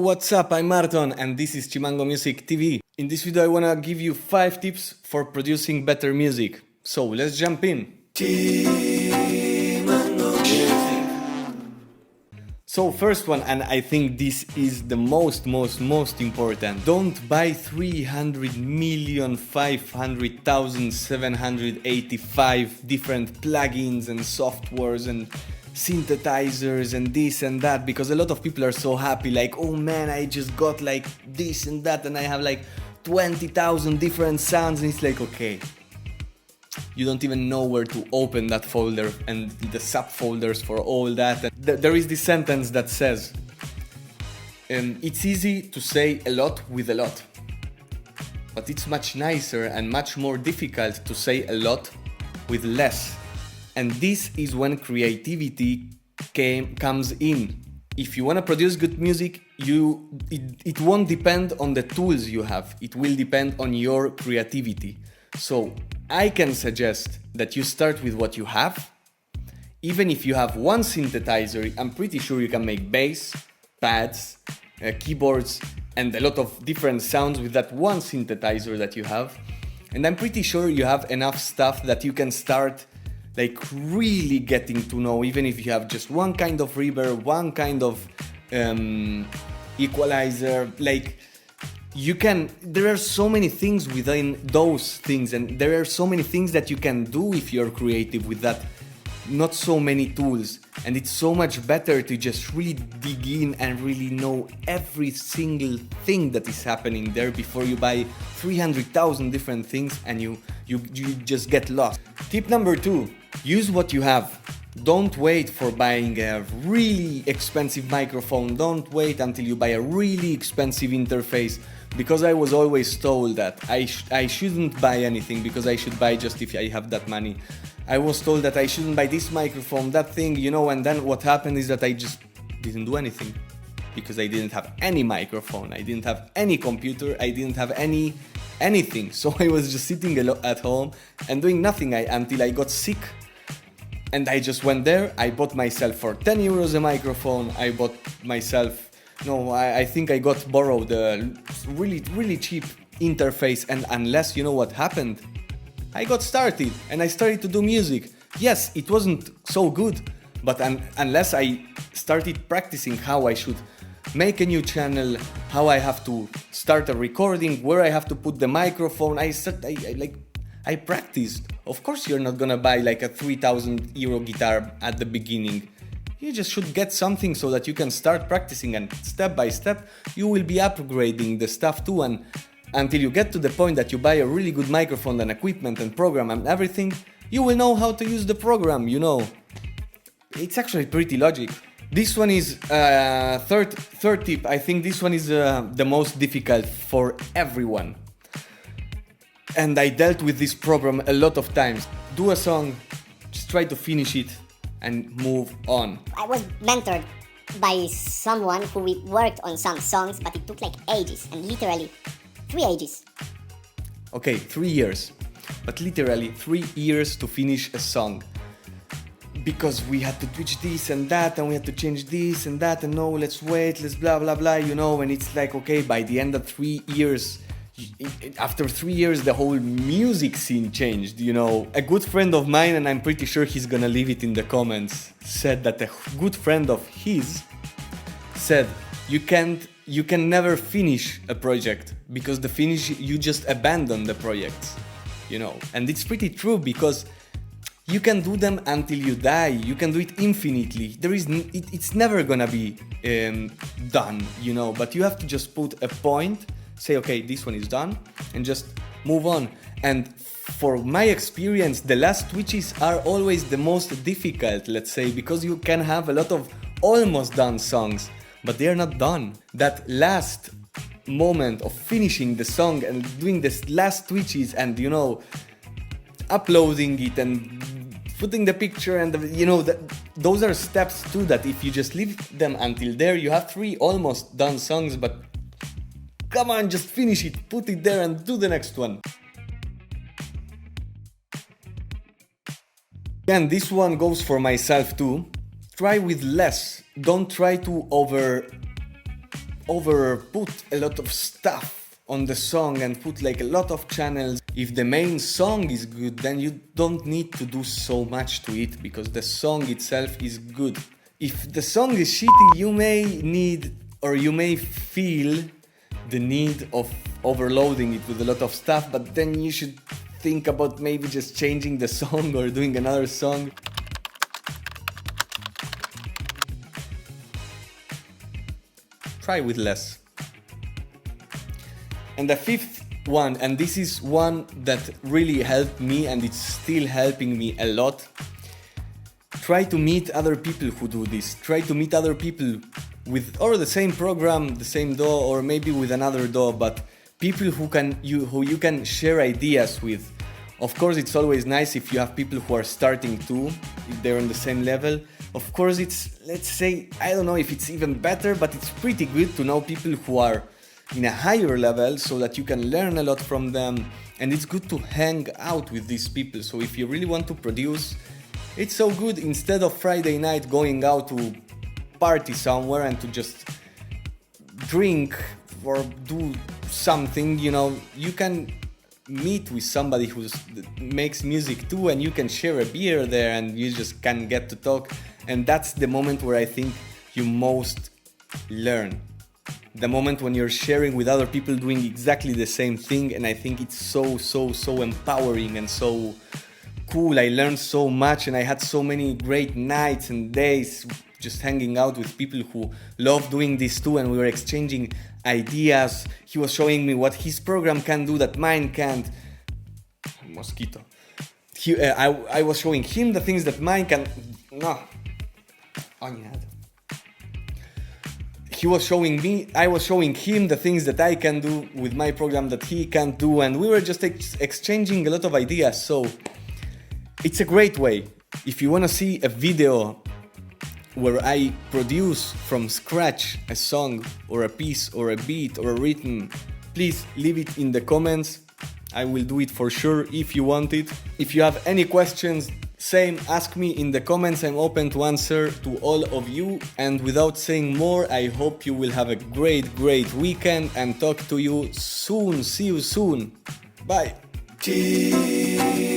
What's up, I'm Marton and this is ChimangoMusicTv. In this video I wanna give you 5 tips for producing better music. So let's jump in. So first one, and I think this is the most important. Don't buy 300,500,785 different plugins and softwares and synthesizers and this and that, because a lot of people are so happy, like, oh man, I just got like this and that and I have like 20,000 different sounds, and it's like, okay, you don't even know where to open that folder and the subfolders for all that. And there is this sentence that says, it's easy to say a lot with a lot, but it's much nicer and much more difficult to say a lot with less. And this is when creativity comes in. If you want to produce good music, it won't depend on the tools you have. It will depend on your creativity. So I can suggest that you start with what you have. Even if you have one synthesizer, I'm pretty sure you can make bass, pads, keyboards, and a lot of different sounds with that one synthesizer that you have. And I'm pretty sure you have enough stuff that you can start like really getting to know, even if you have just one kind of reverb, one kind of equalizer. Like, there are so many things within those things, and there are so many things that you can do if you're creative with that, not so many tools. And it's so much better to just really dig in and really know every single thing that is happening there before you buy 300,000 different things and you just get lost. Tip number 2, use what you have. Don't wait for buying a really expensive microphone. Don't wait until you buy a really expensive interface, because I was always told that I shouldn't buy anything, because I should buy just if I have that money. I was told that I shouldn't buy this microphone, that thing, and then what happened is that I just didn't do anything, because I didn't have any microphone, I didn't have any computer, I didn't have anything. So I was just sitting at home and doing nothing until I got sick. And I just went there, I bought myself for 10 euros a microphone, I bought myself, I think I got borrowed a really cheap interface, and unless you know what happened, I got started and I started to do music. Yes, it wasn't so good, but unless I started practicing how I should make a new channel, how I have to start a recording, where I have to put the microphone, I practiced. Of course you're not gonna buy like a 3,000 euro guitar at the beginning. You just should get something so that you can start practicing, and step by step you will be upgrading the stuff too, and until you get to the point that you buy a really good microphone and equipment and program and everything, you will know how to use the program, It's actually pretty logic. This one is third tip. I think this one is the most difficult for everyone. And I dealt with this problem a lot of times. Do a song, just try to finish it and move on. I was mentored by someone who worked on some songs, but it took like ages, and literally 3 ages. Okay, 3 years, but literally 3 years to finish a song. Because we had to switch this and that, and we had to change this and that, and no, let's wait, let's blah blah blah, and it's like, okay, by the end of 3 years, after 3 years, the whole music scene changed, A good friend of mine, and I'm pretty sure he's gonna leave it in the comments, said that a good friend of his said, you can never finish a project, because you just abandon the projects, And it's pretty true, because you can do them until you die. You can do it infinitely. It's never gonna be done, But you have to just put a point, say, okay, this one is done, and just move on. And for my experience, the last switches are always the most difficult, let's say, because you can have a lot of almost done songs, but they are not done. That last moment of finishing the song and doing this last switches and, uploading it and putting the picture and those are steps too, that if you just leave them until there, you have 3 almost done songs, but come on, just finish it, put it there and do the next one. And this one goes for myself too. Try with less. Don't try to over put a lot of stuff on the song and put like a lot of channels. If the main song is good, then you don't need to do so much to it because the song itself is good. If the song is shitty, you may need or you may feel the need of overloading it with a lot of stuff, but then you should think about maybe just changing the song or doing another song. Try with less. And the fifth one, and this is one that really helped me and it's still helping me a lot. Try to meet other people who do this. Try to meet other people with or the same program, the same DAW, or maybe with another DAW, but people who you can share ideas with. Of course, it's always nice if you have people who are starting too, if they're on the same level. Of course, it's, let's say, I don't know if it's even better, but it's pretty good to know people who are in a higher level so that you can learn a lot from them. And it's good to hang out with these people. So if you really want to produce, it's so good instead of Friday night going out to party somewhere and to just drink or do something, you know, you can meet with somebody who makes music too and you can share a beer there and you just can get to talk. And that's the moment where I think you most learn. The moment when you're sharing with other people doing exactly the same thing, and I think it's so empowering and so cool. I learned so much and I had so many great nights and days just hanging out with people who love doing this too, and we were exchanging ideas. He was showing me what his program can do that mine can't. Mosquito. I was showing him the things that mine can. No. He was showing me, I was showing him the things that I can do with my program that he can't do, and we were just exchanging a lot of ideas. So it's a great way. If you want to see a video where I produce from scratch a song or a piece or a beat or a rhythm, please leave it in the comments. I will do it for sure if you want it. If you have any questions, same, ask me in the comments. I'm open to answer to all of you. And without saying more, I hope you will have a great weekend and talk to you soon. See you soon. Bye. Cheers.